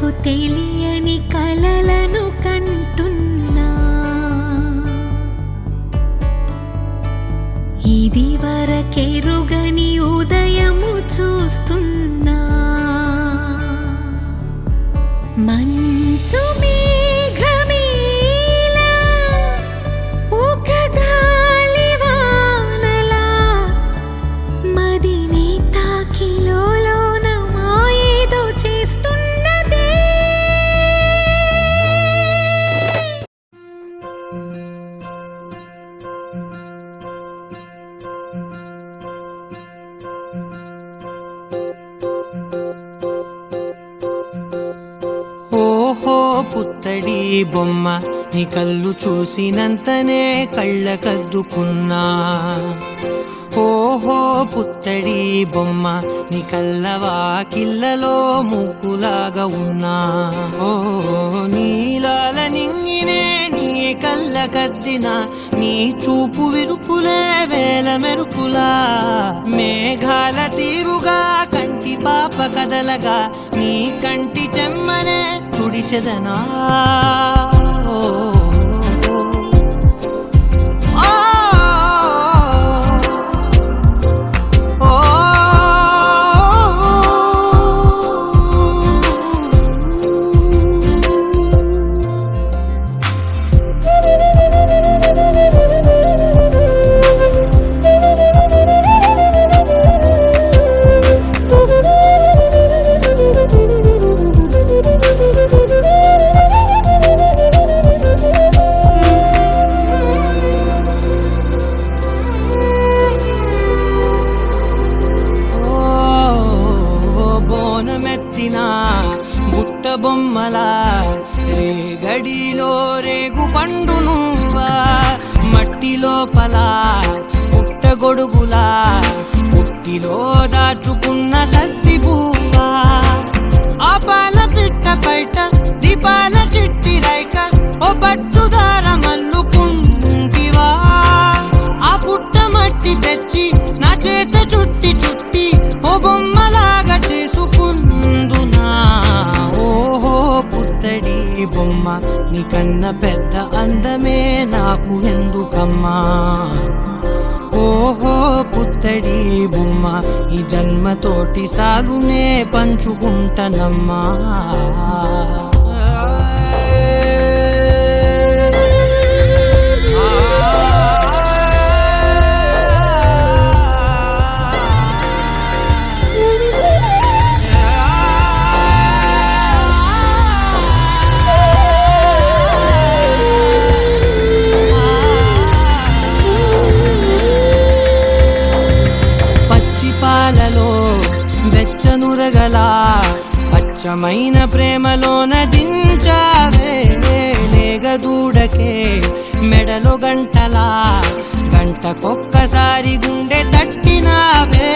నాకు తెలియని కలలను కంటున్నా, ఇది వరకెరుగని ఉదయము చూస్తున్నా. మంచు మేఘమేలా ఒక గాలివానలా మదిని తాకిలోన మాయేదో చేస్తున్నదే. ఓహో పుత్తడి బొమ్మ, నీ కళ్ళు చూసినంతనే కళ్ళకద్దుకున్నా. ఓహో పుత్తడి బొమ్మ, నీ కళ్ళవాకిళ్ళలో ముగ్గులాగా ఉన్నా. ఓ నీలాల నింగినే నీ కళ్ళకద్దిన, నీ చూపు విరుపులే వేల మెరుపులా. మేఘాల తీరుగా కంటి పాప కదలగా, నీ కంటి చెమ్మనే తుడిచెదనా. బుట్ట బొమ్మలా రేగడిలో రేగు పండు నువ్వా, మట్టి లోపల పుట్ట గొడుగులా పుట్టిలో దాచుకున్న సత్తి పువ్వా. ఆ పాల పిట్ట బయట దీపాల చిట్టి రైక, ఓ పట్టుదార మల్లుకుంటివా. ఆ పుట్ట మట్టి తెచ్చి నా చేత చుట్టి చుట్టి ఓ బొమ్మలాగా చేసుకుందునా. ఓహో పుత్తడి బొమ్మ, నీకన్న పెద్ద అందమే నాకు ఎందుకమ్మా. ఓహో పుత్తడి బొమ్మ, ఈ జన్మతోటి సాలునే పంచుకుంటనమ్మా. పాలలో వెచ్చనురగలా పచ్చమైన ప్రేమలోన దించావే. లేగదూడకే మెడలో గంటలా, గంటకొక్కసారి గుండె తట్టినావే.